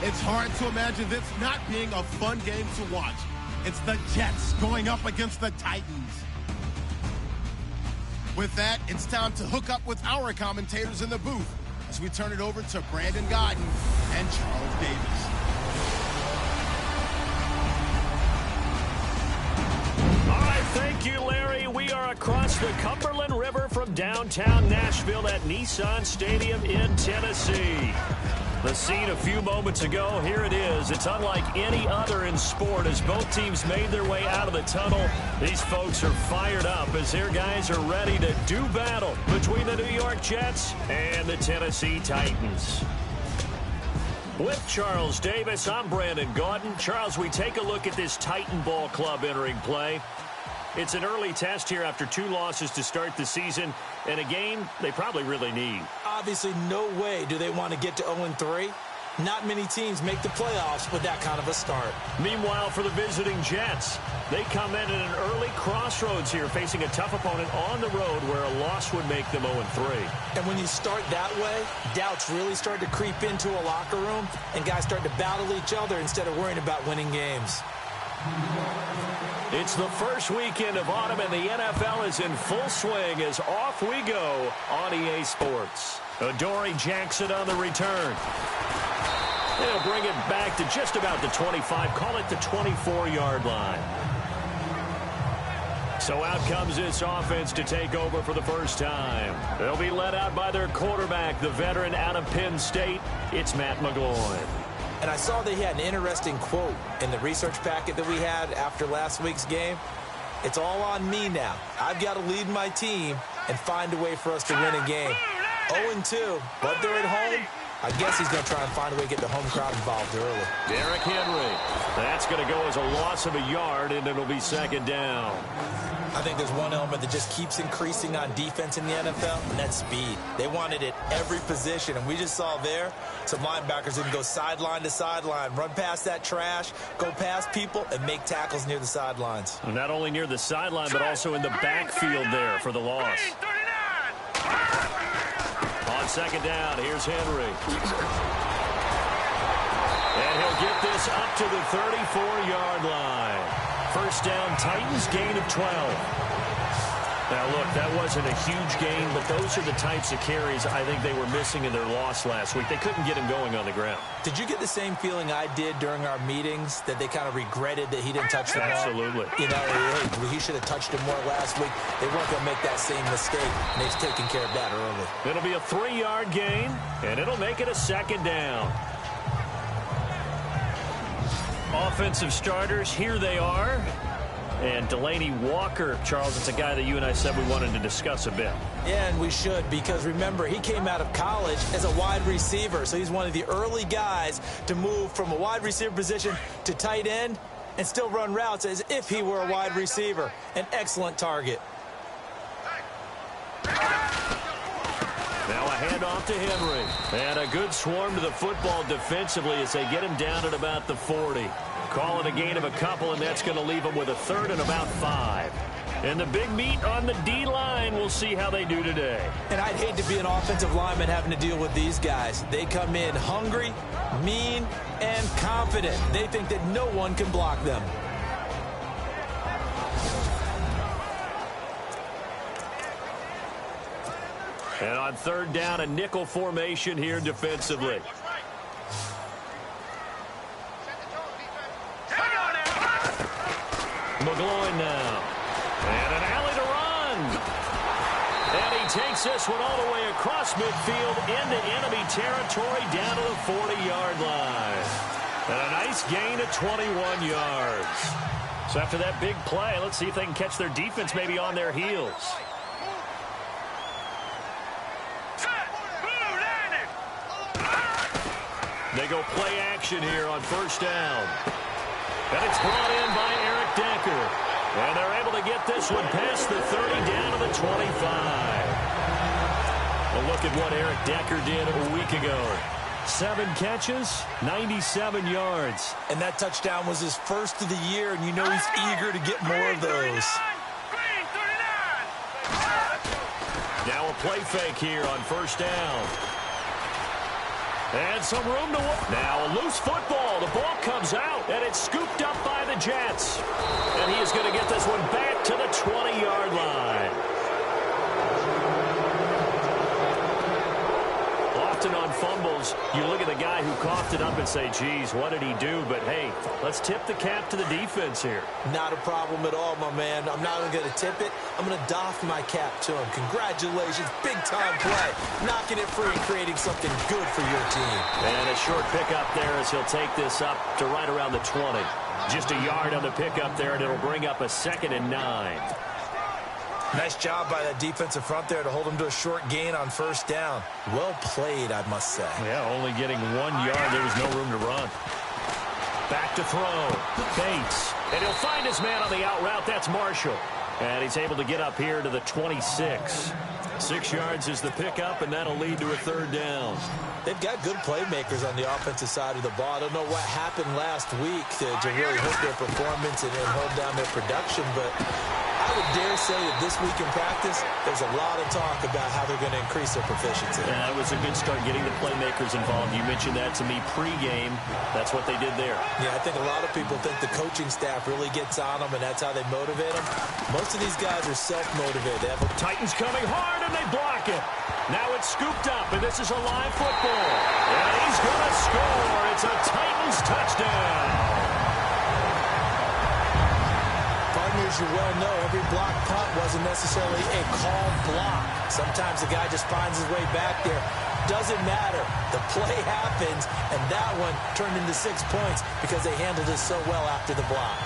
It's hard to imagine this not being a fun game to watch. It's the Jets going up against the Titans. With that, it's time to hook up with our commentators in the booth as we turn it over to Brandon Gaudin and Charles Davis. All right, thank you, Larry. We are across the Cumberland River from downtown Nashville at Nissan Stadium in Tennessee. The scene a few moments ago, here it is. It's unlike any other in sport as both teams made their way out of the tunnel. These folks are fired up as their guys are ready to do battle between the New York Jets and the Tennessee Titans. With Charles Davis, I'm Brandon Gaudin. Charles, we take a look at this Titan Ball Club entering play. It's an early test here after 2 losses to start the season, and a game they probably really need. Obviously, no way do they want to get to 0-3. Not many teams make the playoffs with that kind of a start. Meanwhile, for the visiting Jets, they come in at an early crossroads here, facing a tough opponent on the road where a loss would make them 0-3. And when you start that way, doubts really start to creep into a locker room, and guys start to battle each other instead of worrying about winning games. It's the first weekend of autumn, and the NFL is in full swing as off we go on EA Sports. Adoree Jackson on the return. They'll bring it back to just about the 25, call it the 24-yard line. So out comes this offense to take over for the first time. They'll be led out by their quarterback, the veteran out of Penn State. It's Matt McGloin. And I saw that he had an interesting quote in the research packet that we had after last week's game. It's all on me now. I've got to lead my team and find a way for us to win a game. 0-2, but they're at home. I guess he's going to try and find a way to get the home crowd involved early. Derrick Henry. That's going to go as a loss of a yard, and it'll be second down. I think there's one element that just keeps increasing on defense in the NFL, and that's speed. They want it at every position, and we just saw there some linebackers who can go sideline to sideline, run past that trash, go past people, and make tackles near the sidelines. And not only near the sideline, but also in the backfield there for the loss. On second down, here's Henry. And he'll get this up to the 34-yard line. First down, Titans, gain of 12. Now, look, that wasn't a huge gain, but those are the types of carries I think they were missing in their loss last week. They couldn't get him going on the ground. Did you get the same feeling I did during our meetings, that they kind of regretted that he didn't touch the ball? Absolutely. You know, hey, he should have touched him more last week. They weren't going to make that same mistake, and they've taken care of that early. It'll be a 3-yard gain, and it'll make it a second down. Offensive starters, here they are. And Delanie Walker, Charles, it's a guy that you and I said we wanted to discuss a bit. Yeah, and we should, because remember, he came out of college as a wide receiver, so he's one of the early guys to move from a wide receiver position to tight end and still run routes as if he were a wide receiver. An excellent target. Now a handoff to Henry. And a good swarm to the football defensively as they get him down at about the 40. Call it a gain of a couple, and that's going to leave them with a third and about 5. And the big meat on the D-line, we'll see how they do today. And I'd hate to be an offensive lineman having to deal with these guys. They come in hungry, mean, and confident. They think that no one can block them. And on third down, a nickel formation here defensively. McGloin now. And an alley to run. And he takes this one all the way across midfield into enemy territory down to the 40-yard line. And a nice gain of 21 yards. So after that big play, let's see if they can catch their defense maybe on their heels. They go play action here on first down. And it's brought in by Eric Decker. And they're able to get this one past the 30 down to the 25. Well, look at what Eric Decker did a week ago. 7 catches, 97 yards. And that touchdown was his first of the year, and you know he's eager to get more of those. Now a play fake here on first down. And some room to work. Now a loose football. comes out, and it's scooped up by the Jets. And he is going to get this one back to the 20-yard line. Often on fumbles, you look at the guy who coughed it up and say, geez, what did he do? But, hey, let's tip the cap to the defense here. Not a problem at all, my man. I'm not even going to tip it. I'm going to doff my cap to him. Congratulations. Big-time play. Knocking it free and creating something good for your team. And a short pickup there as he'll take this up to right around the 20. Just a yard on the pickup there, and it'll bring up a 2nd and 9. Nice job by that defensive front there to hold him to a short gain on 1st down. Well played, I must say. Yeah, only getting 1 yard. There was no room to run. Back to throw. Bates. And he'll find his man on the out route. That's Marshall. And he's able to get up here to the 26. 6 yards is the pickup, and that'll lead to a 3rd down. They've got good playmakers on the offensive side of the ball. I don't know what happened last week to really hurt their performance and hold down their production, but I would dare say that this week in practice, there's a lot of talk about how they're going to increase their proficiency. Yeah, it was a good start getting the playmakers involved. You mentioned that to me pregame. That's what they did there. Yeah, I think a lot of people think the coaching staff really gets on them, and that's how they motivate them. Most of these guys are self-motivated. They have Titans coming hard, and they block it. Now it's scooped up, and this is a live football. And he's going to score. It's a Titans touchdown. As you well know, every block punt wasn't necessarily a called block. Sometimes the guy just finds his way back there. Doesn't matter. The play happens, and that one turned into 6 points because they handled it so well after the block.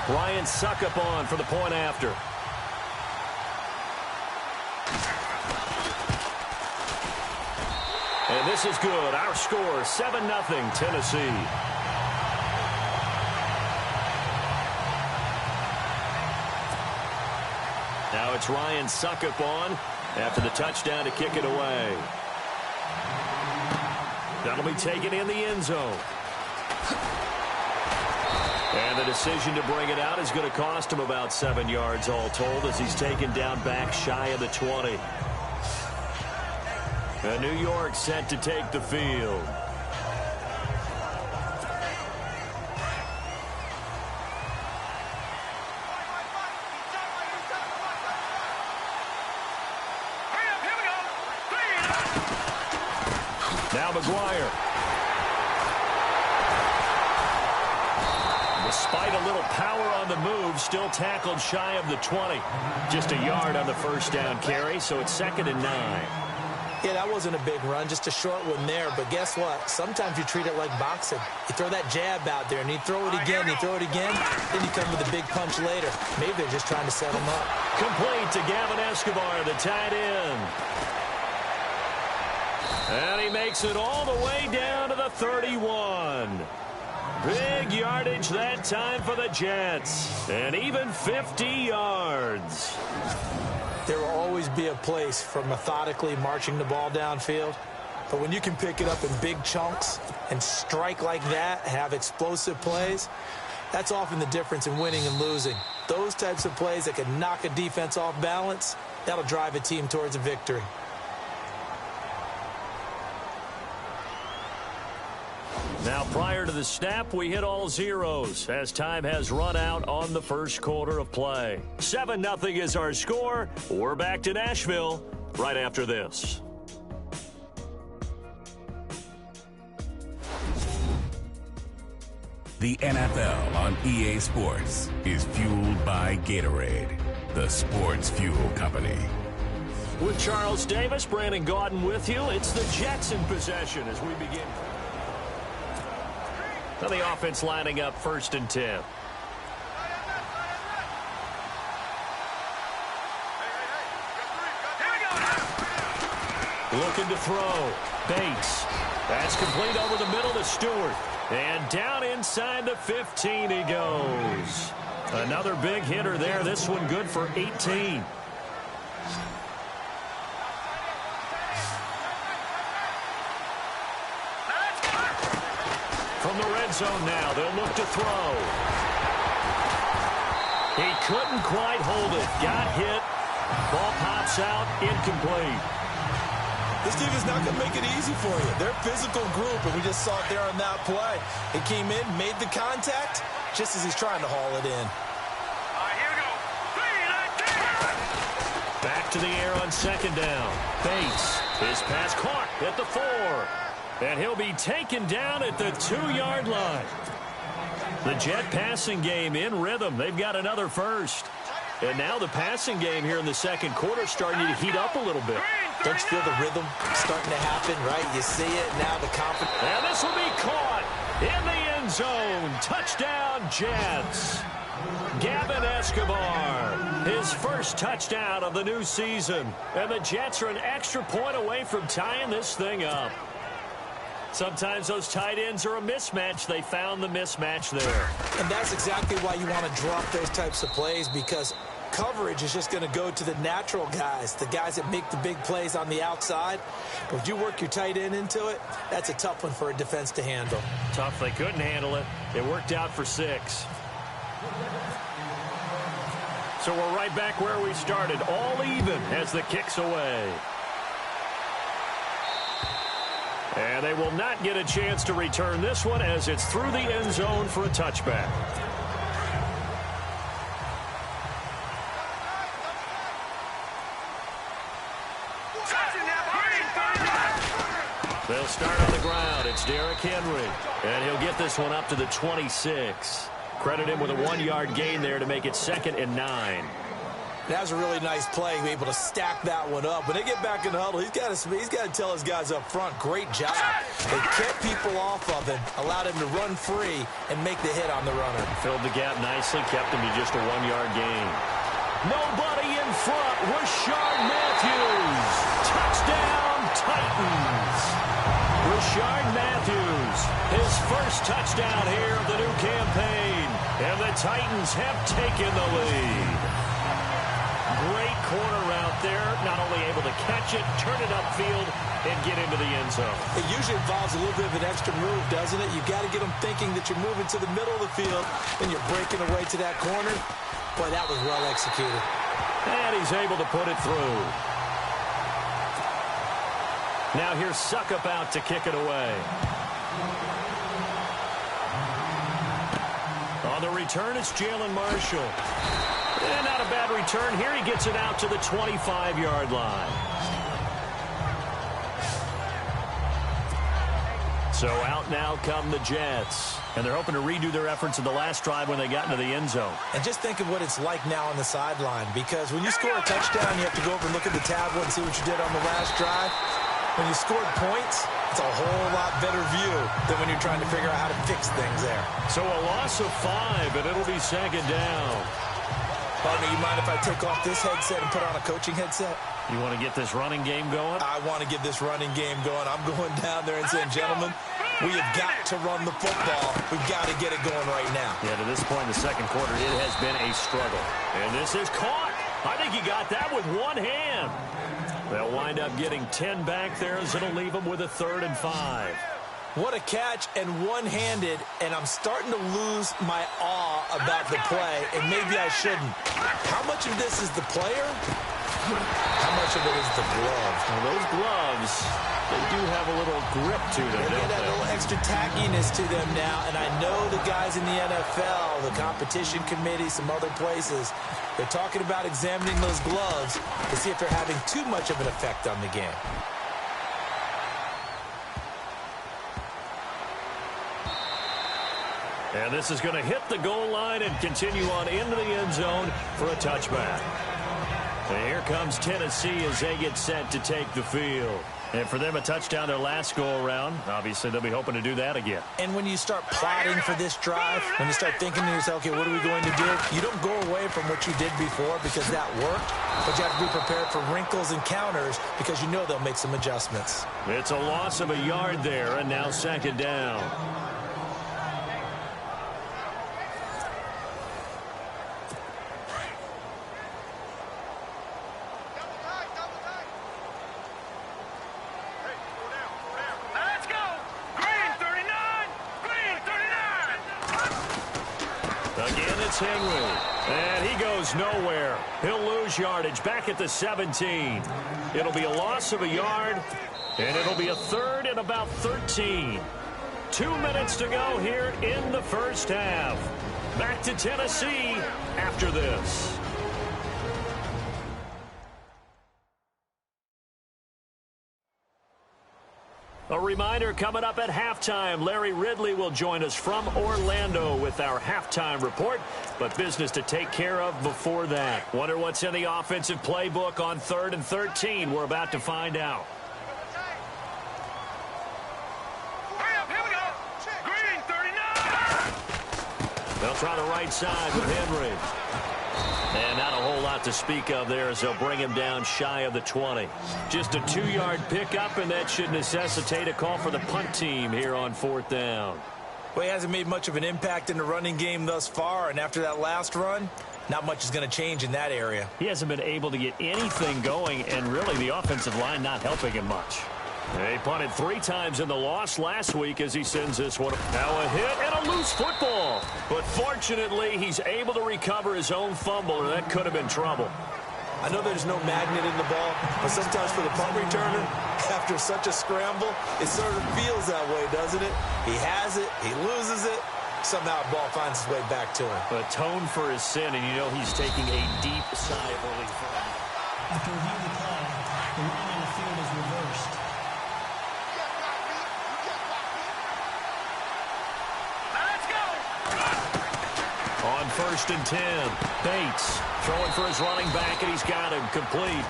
Ryan Suckup on for the point after. And this is good. Our score, 7-0 Tennessee. Now it's Ryan Suckup on after the touchdown to kick it away. That'll be taken in the end zone. And the decision to bring it out is going to cost him about 7 yards all told as he's taken down back shy of the 20. And New York set to take the field. Now McGuire. Despite a little power on the move, still tackled shy of the 20. Just a yard on the 1st down carry, so it's 2nd and 9. Yeah, that wasn't a big run, just a short one there. But guess what? Sometimes you treat it like boxing. You throw that jab out there, and you throw it again, you throw it again, then you come with a big punch later. Maybe they're just trying to set him up. Complete to Gavin Escobar, the tight end. And he makes it all the way down to the 31. Big yardage that time for the Jets. And even 50 yards. There will always be a place for methodically marching the ball downfield. But when you can pick it up in big chunks and strike like that, have explosive plays, that's often the difference in winning and losing. Those types of plays that can knock a defense off balance, that'll drive a team towards a victory. Now, prior to the snap, we hit all zeros as time has run out on the 1st quarter of play. 7-0 is our score. We're back to Nashville right after this. The NFL on EA Sports is fueled by Gatorade, the sports fuel company. With Charles Davis, Brandon Gaudin with you. It's the Jets in possession as we begin. Now the offense lining up 1st and 10. Looking to throw. Bates. That's complete over the middle to Stewart. And down inside the 15 he goes. Another big hitter there. This one good for 18. From the red zone now, they'll look to throw. He couldn't quite hold it. Got hit. Ball pops out, incomplete. This defense is not going to make it easy for you. They're a physical group, and we just saw it there on that play. He came in, made the contact, just as he's trying to haul it in. Back to the air on second down. Bates. His pass caught at the 4. And he'll be taken down at the 2-yard line. The Jet passing game in rhythm. They've got another first. And now the passing game here in the second quarter starting to heat up a little bit. Don't you feel the rhythm starting to happen, right? You see it now, the confidence. And this will be caught in the end zone. Touchdown, Jets. Gavin Escobar, his first touchdown of the new season. And the Jets are an extra point away from tying this thing up. Sometimes those tight ends are a mismatch. They found the mismatch there. And that's exactly why you want to drop those types of plays, because coverage is just going to go to the natural guys, the guys that make the big plays on the outside. But if you work your tight end into it, that's a tough one for a defense to handle. Tough. They couldn't handle it. It worked out for 6. So we're right back where we started, all even as the kick's away. And they will not get a chance to return this one as it's through the end zone for a touchback. They'll start on the ground. It's Derrick Henry. And he'll get this one up to the 26. Credit him with a 1-yard gain there to make it 2nd and 9. That was a really nice play, be able to stack that one up. When they get back in the huddle, he's got to tell his guys up front, great job. They kept people off of him, allowed him to run free and make the hit on the runner. Filled the gap nicely, kept him to just a 1-yard gain. Nobody in front. Rashard Matthews. Touchdown, Titans. Rashard Matthews, his first touchdown here of the new campaign. And the Titans have taken the lead. Great corner route there. Not only able to catch it, turn it upfield, and get into the end zone. It usually involves a little bit of an extra move, doesn't it? You've got to get them thinking that you're moving to the middle of the field and you're breaking away to that corner. Boy, that was well executed. And he's able to put it through. Now here's Suckup out to kick it away. On the return, it's Jalen Marshall. And not a bad return here. He gets it out to the 25-yard line. So out now come the Jets. And they're hoping to redo their efforts in the last drive when they got into the end zone. And just think of what it's like now on the sideline. Because when you score a touchdown, you have to go over and look at the tablet and see what you did on the last drive. When you scored points, it's a whole lot better view than when you're trying to figure out how to fix things there. So a loss of 5, and it'll be 2nd down. Partner, you mind if I take off this headset and put on a coaching headset? You want to get this running game going? I want to get this running game going. I'm going down there and saying, gentlemen, we have got to run the football. We've got to get it going right now. Yeah, to this point in the second quarter, it has been a struggle. And this is caught. I think he got that with one hand. They'll wind up getting 10 back there as it'll leave them with a 3rd and 5. What a catch, and one-handed, and I'm starting to lose my awe about the play, and maybe I shouldn't. How much of this is the player? How much of it is the glove? Well, those gloves, they do have a little grip to them, They get a little extra tackiness to them now, and I know the guys in the NFL, the competition committee, some other places, they're talking about examining those gloves to see if they're having too much of an effect on the game. And this is going to hit the goal line and continue on into the end zone for a touchback. And here comes Tennessee as they get set to take the field. And for them, a touchdown their last go-around. Obviously, they'll be hoping to do that again. And when you start plotting for this drive, when you start thinking to yourself, okay, what are we going to do? You don't go away from what you did before because that worked, but you have to be prepared for wrinkles and counters because you know they'll make some adjustments. It's a loss of a yard there, and now 2nd down. Henry, and he goes nowhere. He'll lose yardage back at the 17. It'll be a loss of a yard, And it'll be a third and about 13. 2 minutes to go here in the first half. Back to Tennessee after this. A reminder, coming up at halftime, Larry Ridley will join us from Orlando with our halftime report, but business to take care of before that. Wonder what's in the offensive playbook on 3rd and 13. We're about to find out. Here we go. Green, 39. They'll try the right side with Henry. And not a whole lot to speak of there as they'll bring him down shy of the 20. Just a 2-yard pickup, and that should necessitate a call for the punt team here on 4th down. Well, he hasn't made much of an impact in the running game thus far, and after that last run, not much is going to change in that area. He hasn't been able to get anything going, and really the offensive line not helping him much. They punted 3 times in the loss last week as he sends this one. Now a hit and a loose football. But fortunately, he's able to recover his own fumble, or that could have been trouble. I know there's no magnet in the ball, but sometimes for the punt returner, after such a scramble, it sort of feels that way, doesn't it? He has it, he loses it, somehow the ball finds its way back to him. Atone for his sin, and you know he's taking a deep sigh of relief. After review the play, the ruling on the field is reversed. On 1st and 10, Bates throwing for his running back, and he's got him complete.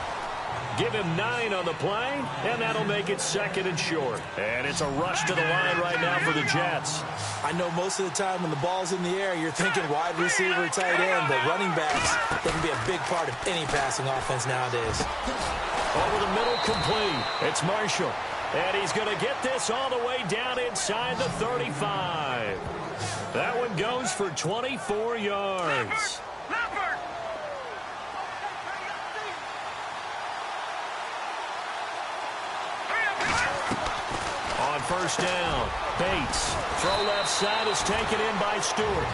Give him 9 on the play, and that'll make it 2nd and short. And it's a rush to the line right now for the Jets. I know most of the time when the ball's in the air, you're thinking wide receiver, tight end, but running backs, they can be a big part of any passing offense nowadays. Over the middle, complete. It's Marshall. And he's going to get this all the way down inside the 35. That one goes for 24 yards. On 1st down, Bates. Throw left side is taken in by Stewart.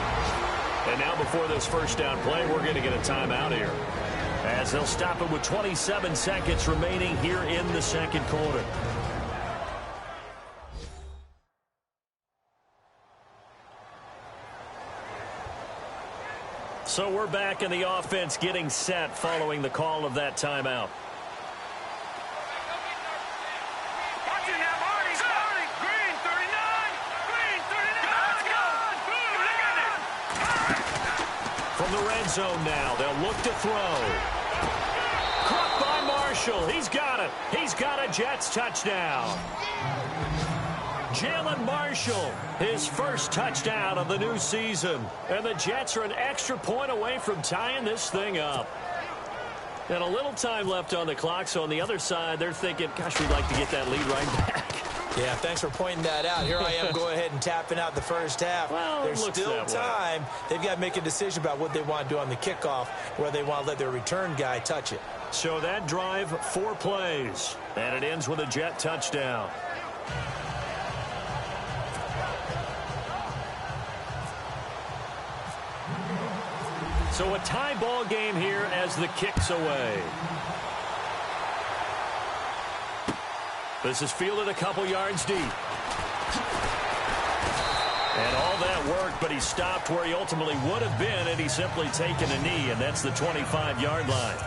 And now before this 1st down play, we're going to get a timeout here, as they'll stop it with 27 seconds remaining here in the 2nd quarter. So we're back in the offense getting set following the call of that timeout. From the red zone now, they'll look to throw. Caught by Marshall. He's got it. He's got a Jets touchdown. Jalen Marshall, his first touchdown of the new season. And the Jets are an extra point away from tying this thing up. And a little time left on the clock, so on the other side, they're thinking, gosh, we'd like to get that lead right back. Yeah, thanks for pointing that out. Here I am going ahead and tapping out the first half. Well, there's still time. They've got to make a decision about what they want to do on the kickoff, where they want to let their return guy touch it. So that drive, 4 plays, and it ends with a Jet touchdown. So a tie ball game here as the kick's away. This is fielded a couple yards deep. And all that worked, but he stopped where he ultimately would have been had he simply taken a knee, and that's the 25-yard line.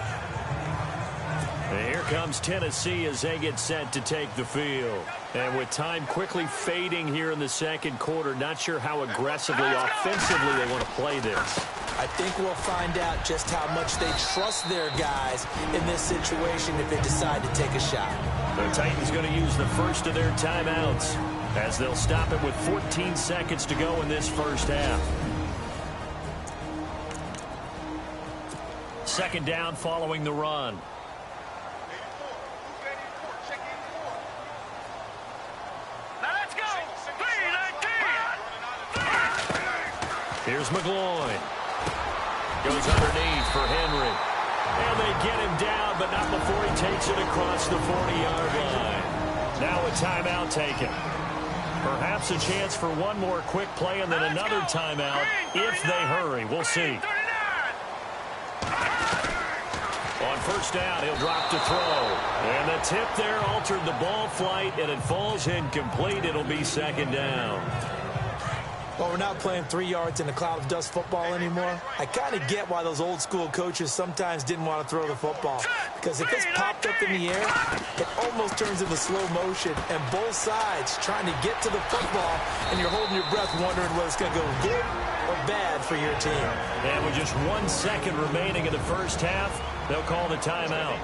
And here comes Tennessee as they get set to take the field. And with time quickly fading here in the 2nd quarter, not sure how aggressively, offensively they want to play this. I think we'll find out just how much they trust their guys in this situation if they decide to take a shot. The Titans going to use the first of their timeouts as they'll stop it with 14 seconds to go in this first half. 2nd down following the run. Here's McGloin. Goes underneath for Henry. And they get him down, but not before he takes it across the 40-yard line. Now a timeout taken. Perhaps a chance for one more quick play and then another timeout if they hurry. We'll see. On first down. He'll drop to throw. And the tip there altered the ball flight, and it falls incomplete. It'll be second down. Well, we're not playing 3 yards in a cloud of dust football anymore. I kind of get why those old school coaches sometimes didn't want to throw the football. Because if it's popped up in the air, it almost turns into slow motion. And both sides trying to get to the football, and you're holding your breath wondering whether it's going to go good or bad for your team. And with just 1 second remaining in the first half, they'll call the timeout.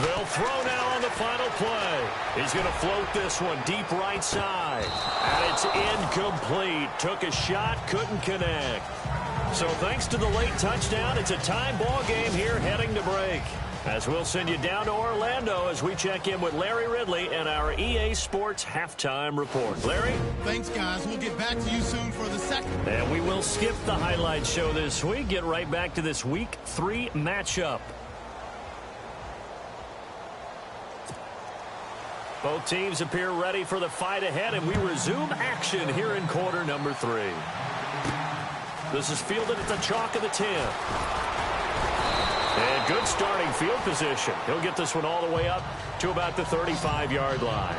They'll throw now on the final play. He's going to float this one deep right side. And it's incomplete. Took a shot, couldn't connect. So thanks to the late touchdown, it's a tie ball game here heading to break. As we'll send you down to Orlando as we check in with Larry Ridley and our EA Sports Halftime Report. Larry? Thanks, guys. We'll get back to you soon for the second. And we will skip the highlight show this week. Get right back to this Week 3 matchup. Both teams appear ready for the fight ahead, and we resume action here in quarter number 3. This is fielded at the chalk of the 10. And good starting field position. He'll get this one all the way up to about the 35-yard line.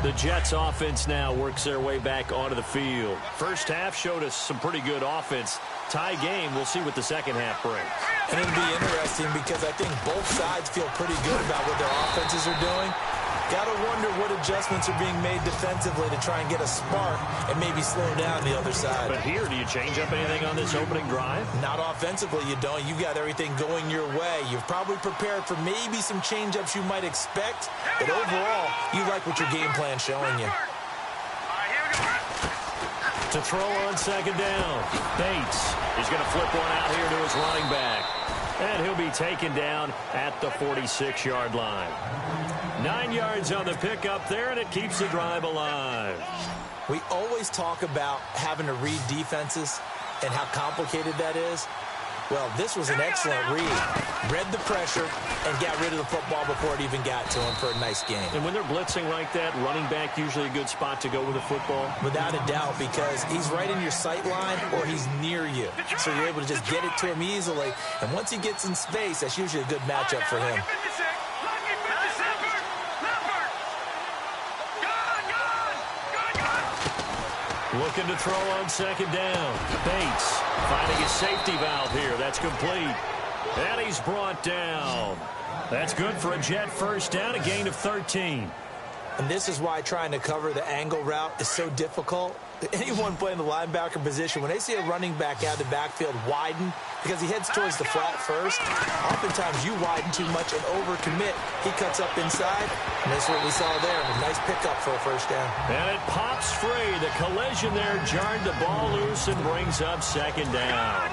The Jets offense now works their way back onto the field. First half showed us some pretty good offense. Tie game, we'll see what the second half brings. And it'll be interesting because I think both sides feel pretty good about what their offenses are doing. Got to wonder what adjustments are being made defensively to try and get a spark and maybe slow down the other side. But here, do you change up anything on this opening drive? Not offensively, you don't. You got everything going your way. You've probably prepared for maybe some change-ups you might expect, but overall, you like what your game plan's showing you. To throw on second down, Bates is going to flip one out here to his running back. And he'll be taken down at the 46-yard line. 9 yards on the pickup there, and it keeps the drive alive. We always talk about having to read defenses and how complicated that is. Well, this was an excellent read. Read the pressure and got rid of the football before it even got to him for a nice game. And when they're blitzing like that, running back usually a good spot to go with the football? Without a doubt, because he's right in your sight line or he's near you. So you're able to just get it to him easily. And once he gets in space, that's usually a good matchup for him. Looking to throw on second down. Bates finding his safety valve here. That's complete. And he's brought down. That's good for a Jet first down, a gain of 13. And this is why trying to cover the angle route is so difficult. Anyone playing the linebacker position, when they see a running back out of the backfield widen, because he heads towards the flat first, oftentimes you widen too much and overcommit. He cuts up inside, and that's what we saw there. A nice pickup for a first down. And it pops free. The collision there jarred the ball loose and brings up second down.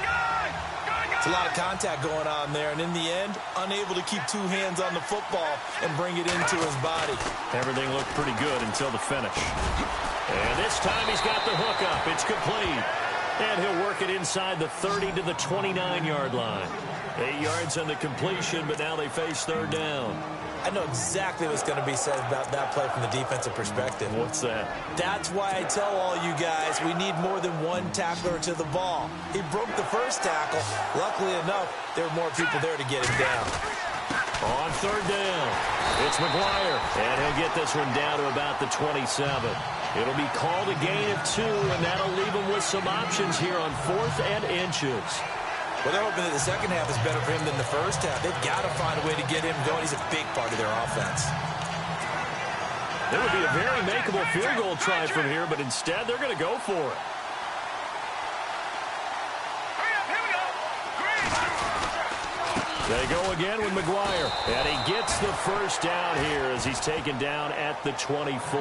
It's a lot of contact going on there, and in the end, unable to keep two hands on the football and bring it into his body. Everything looked pretty good until the finish. And this time he's got the hook up. It's complete. And he'll work it inside the 30 to the 29-yard line. 8 yards on the completion, but now they face third down. I know exactly what's going to be said about that play from the defensive perspective. What's that? That's why I tell all you guys we need more than one tackler to the ball. He broke the first tackle. Luckily enough, there were more people there to get him down. On third down, it's McGuire, and he'll get this one down to about the 27. It'll be called a gain of 2, and that'll leave him with some options here on 4th and inches. Well, they're hoping that the second half is better for him than the first half. They've got to find a way to get him going. He's a big part of their offense. There would be a very makeable field goal try from here, but instead they're going to go for it. They go again with McGuire, and he gets the first down here as he's taken down at the 24.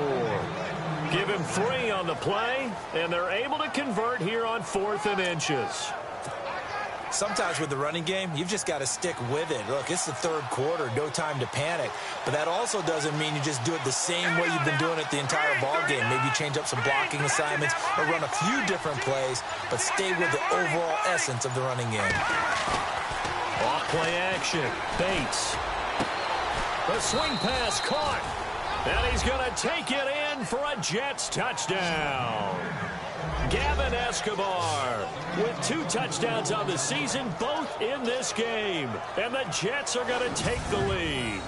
Give him 3 on the play, and they're able to convert here on 4th and inches. Sometimes with the running game, you've just got to stick with it. Look, it's the third quarter, no time to panic. But that also doesn't mean you just do it the same way you've been doing it the entire ball game. Maybe change up some blocking assignments or run a few different plays, but stay with the overall essence of the running game. Off play action. Bates. The swing pass caught. And he's going to take it in for a Jets touchdown. Gavin Escobar with 2 touchdowns on the season, both in this game. And the Jets are going to take the lead.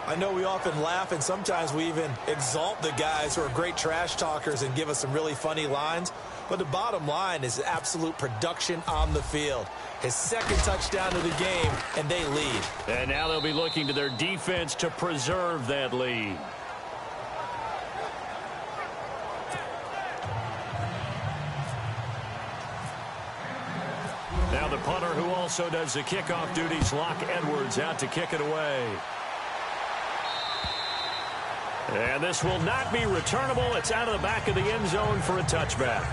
I know we often laugh, and sometimes we even exalt the guys who are great trash talkers and give us some really funny lines. But the bottom line is absolute production on the field. His 2nd touchdown of the game, and they lead. And now they'll be looking to their defense to preserve that lead. Now the punter who also does the kickoff duties, Locke Edwards, out to kick it away. And this will not be returnable. It's out of the back of the end zone for a touchback.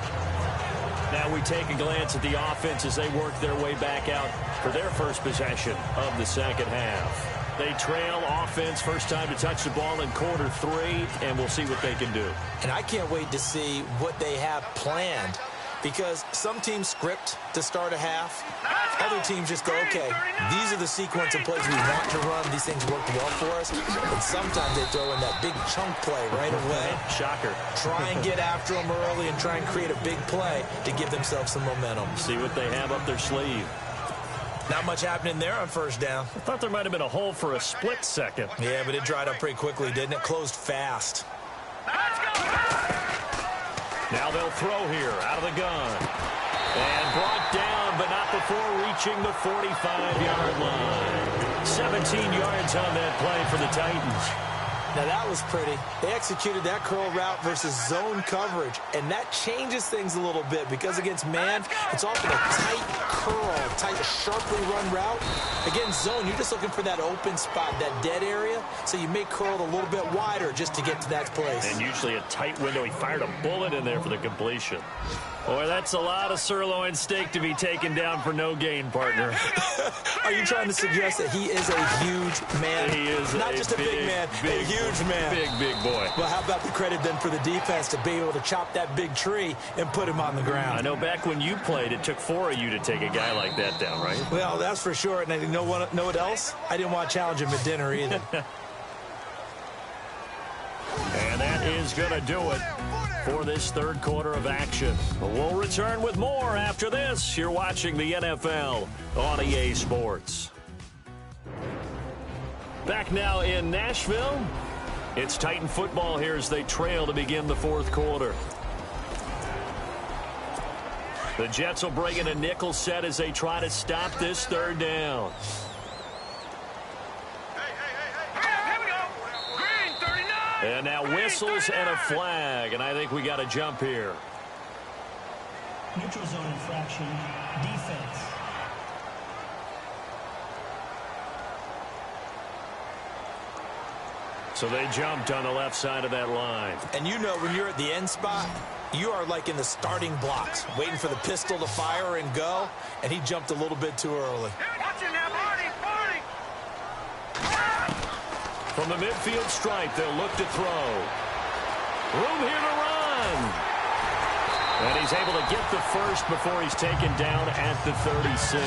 Now we take a glance at the offense as they work their way back out for their first possession of the second half. They trail offense, first time to touch the ball in quarter 3, and we'll see what they can do. And I can't wait to see what they have planned, because some teams script to start a half. Other teams just go, okay, these are the sequence of plays we want to run. These things work well for us. And sometimes they throw in that big chunk play right away. Shocker. Try and get after them early and try and create a big play to give themselves some momentum. See what they have up their sleeve. Not much happening there on first down. I thought there might have been a hole for a split second. Yeah, but it dried up pretty quickly, didn't it? Closed fast. Now they'll throw here out of the gun. And brought down, but not before reaching the 45-yard line. 17 yards on that play for the Titans. Now that was pretty. They executed that curl route versus zone coverage, and that changes things a little bit because against man, it's often a tight curl, tight, sharply run route. Against zone, you're just looking for that open spot, that dead area, so you may curl it a little bit wider just to get to that place. And usually a tight window. He fired a bullet in there for the completion. Boy, that's a lot of sirloin steak to be taken down for no gain, partner. Are you trying to suggest that he is a huge man? He is not just a big man, a huge man. Big boy. Well, how about the credit then for the defense to be able to chop that big tree and put him on the ground? I know back when you played, it took 4 of you to take a guy like that down, right? Well, that's for sure. And I know what else? I didn't want to challenge him at dinner either. And that is going to do it for this third quarter of action. We'll return with more after this. You're watching the NFL on EA Sports. Back now in Nashville. It's Titan football here as they trail to begin the fourth quarter. The Jets will bring in a nickel set as they try to stop this third down. And now whistles and a flag, and I think we got a jump here. Neutral zone infraction, defense. So they jumped on the left side of that line. And you know when you're at the end spot, you are like in the starting blocks, waiting for the pistol to fire and go, and he jumped a little bit too early. From the midfield stripe, they'll look to throw. Room here to run. And he's able to get the first before he's taken down at the 36.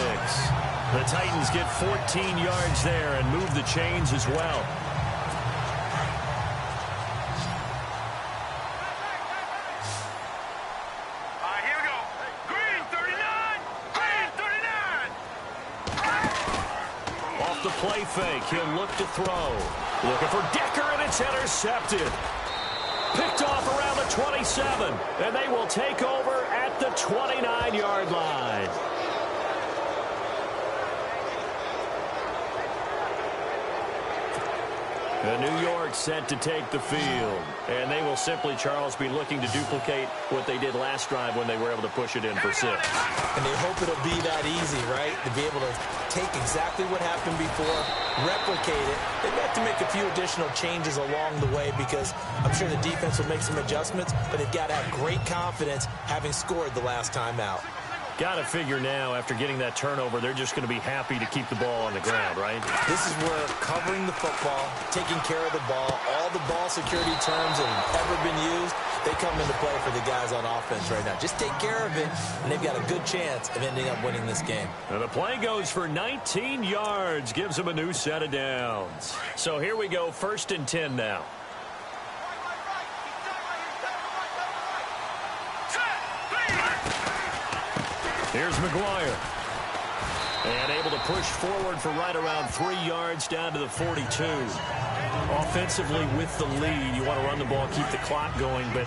The Titans get 14 yards there and move the chains as well. Here we go. Green 39. Green 39. Off the play fake, he'll look to throw. Looking for Decker, and it's intercepted. Picked off around the 27, and they will take over at the 29-yard line. And New York set to take the field. And they will simply, Charles, be looking to duplicate what they did last drive when they were able to push it in for 6. And they hope it'll be that easy, right? To be able to take exactly what happened before, replicate it. They have to make a few additional changes along the way because I'm sure the defense will make some adjustments, but they've got to have great confidence having scored the last time out. Got to figure now, after getting that turnover, they're just going to be happy to keep the ball on the ground, right? This is where covering the football, taking care of the ball, all the ball security terms that have ever been used, they come into play for the guys on offense right now. Just take care of it, and they've got a good chance of ending up winning this game. And the play goes for 19 yards, gives them a new set of downs. So here we go, 1st and 10 now. Here's McGuire. And able to push forward for right around 3 yards down to the 42. Offensively with the lead, you want to run the ball, keep the clock going, but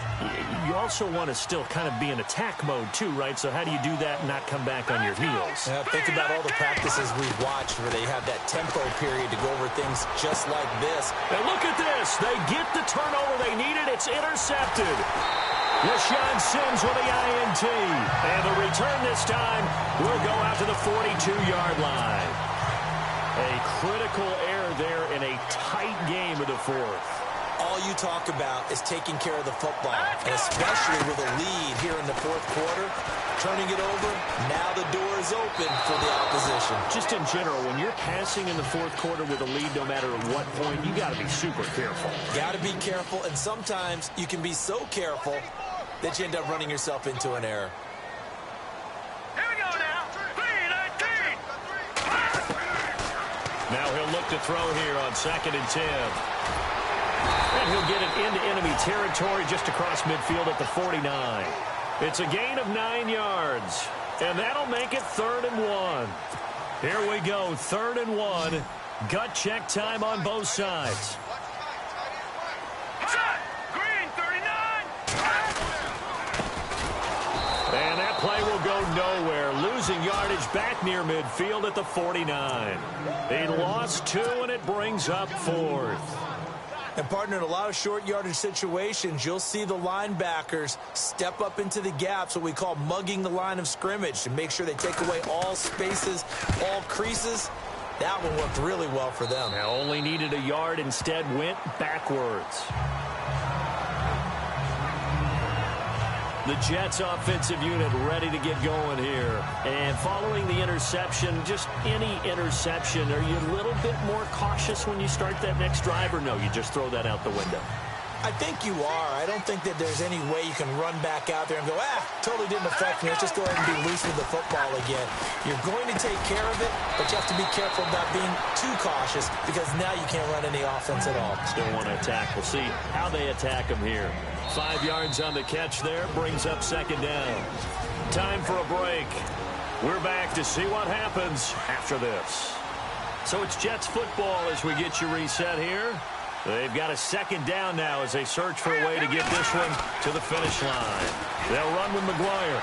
you also want to still kind of be in attack mode too, right? So how do you do that and not come back on your heels? Yeah, think about all the practices we've watched where they have that tempo period to go over things just like this. And look at this. They get the turnover they needed. It's intercepted. LaShawn Sims with the INT. And the return this time will go out to the 42-yard line. A critical error there in a tight game of the fourth. All you talk about is taking care of the football, and especially with a lead here in the fourth quarter, turning it over, now the door is open for the opposition. Just in general, when you're passing in the fourth quarter with a lead, no matter at what point, you got to be super careful. Got to be careful, and sometimes you can be so careful that you end up running yourself into an error. Here we go now. 3-19. Now he'll look to throw here on 2nd and 10. And he'll get it into enemy territory just across midfield at the 49. It's a gain of 9 yards. And that'll make it 3rd and 1. Here we go, 3rd and 1. Gut check time on both sides. Green 39. And that play will go nowhere. Losing yardage back near midfield at the 49. He lost 2, and it brings up 4th. And, partner, in a lot of short yardage situations, you'll see the linebackers step up into the gaps, what we call mugging the line of scrimmage, to make sure they take away all spaces, all creases. That one worked really well for them. Now only needed a yard, instead went backwards. The Jets offensive unit ready to get going here. And following the interception, just any interception, are you a little bit more cautious when you start that next drive, or no, you just throw that out the window? I think you are. I don't think that there's any way you can run back out there and go, totally didn't affect me. Let's just go ahead and be loose with the football again. You're going to take care of it, but you have to be careful about being too cautious because now you can't run any offense at all. Still want to attack. We'll see how they attack them here. 5 yards on the catch there, brings up 2nd down. Time for a break. We're back to see what happens after this. So it's Jets football as we get you reset here. They've got a 2nd down now as they search for a way to get this one to the finish line. They'll run with McGuire.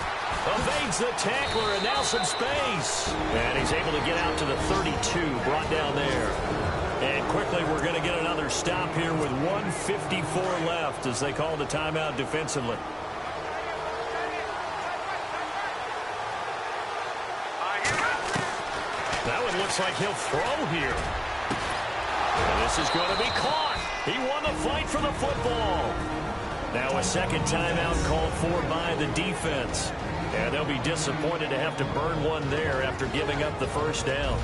Evades the tackler, and now some space. And he's able to get out to the 32, brought down there. And quickly, we're going to get another stop here with 1:54 left as they call the timeout defensively. That one looks like he'll throw here. And this is going to be caught. He won the fight for the football. Now a 2nd timeout called for by the defense. And they'll be disappointed to have to burn one there after giving up the 1st down.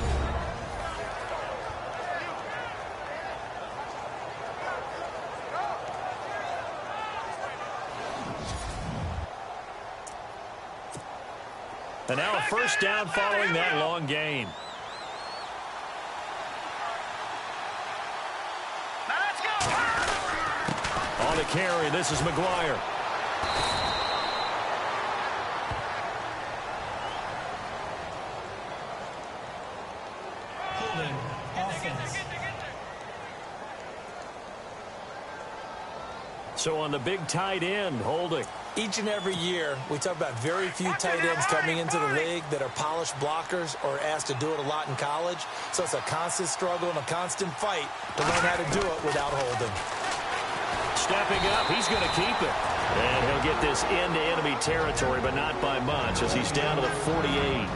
And now a 1st down following that long gain. On the carry, this is McGuire. Holding offense. So on the big tight end, holding. Each and every year, we talk about very few tight ends coming into the league that are polished blockers or asked to do it a lot in college. So it's a constant struggle and a constant fight to learn how to do it without holding. Stepping up, he's going to keep it. And he'll get this into enemy territory, but not by much as he's down to the 48.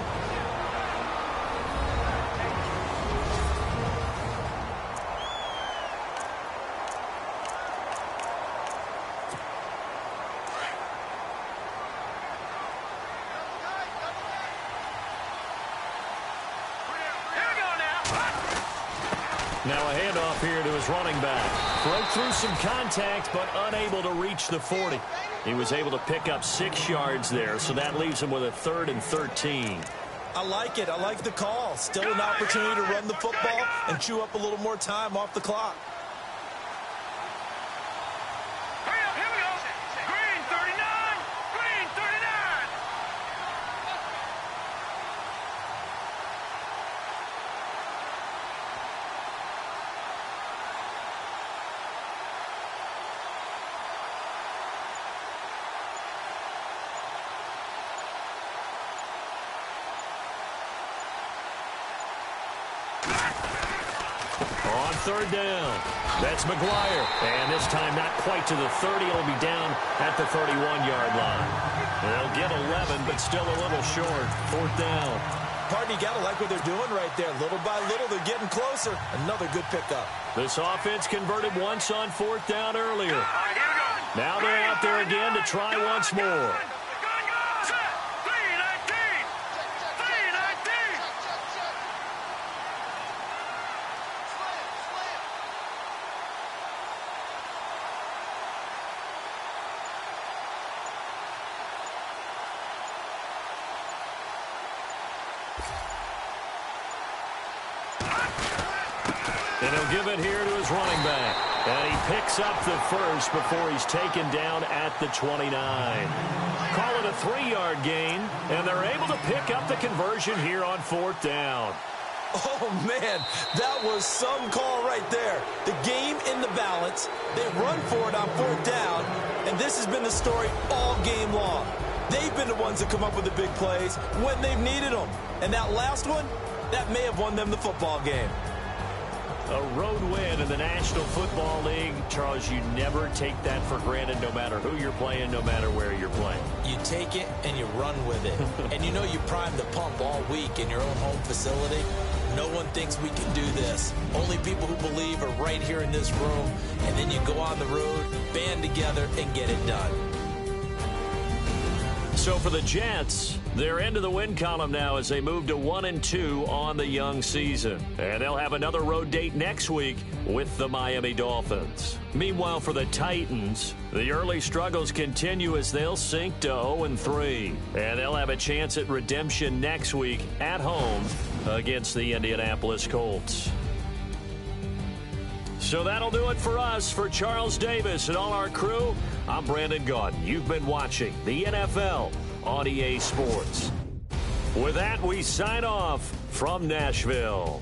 Now a handoff here to his running back. Broke through some contact, but unable to reach the 40. He was able to pick up 6 yards there, so that leaves him with a 3rd and 13. I like it. I like the call. Still an opportunity to run the football and chew up a little more time off the clock. Hurry up, here we go. Green 39. Green 39. On 3rd down, that's McGuire. And this time not quite to the 30. He'll be down at the 31-yard line. They'll get 11, but still a little short. 4th down. Pardon, you got to like what they're doing right there. Little by little, they're getting closer. Another good pickup. This offense converted once on 4th down earlier. All right, here we go. Now they're out there again to try once more. Set. 319. 319. And he'll give it here to his running back. And he picks up the first before he's taken down at the 29. Call it a 3-yard gain, and they're able to pick up the conversion here on 4th down. Oh, man, that was some call right there. The game in the balance. They run for it on 4th down, and this has been the story all game long. They've been the ones that come up with the big plays when they've needed them. And that last one, that may have won them the football game. A road win in the National Football League. Charles, you never take that for granted, no matter who you're playing, no matter where you're playing. You take it and you run with it. And you know you prime the pump all week in your own home facility. No one thinks we can do this. Only people who believe are right here in this room. And then you go on the road, band together, and get it done. So for the Jets, they're into the win column now as they move to 1-2 on the young season. And they'll have another road date next week with the Miami Dolphins. Meanwhile, for the Titans, the early struggles continue as they'll sink to 0-3. And they'll have a chance at redemption next week at home against the Indianapolis Colts. So that'll do it for us. For Charles Davis and all our crew, I'm Brandon Gaudin. You've been watching the NFL on EA Sports. With that, we sign off from Nashville.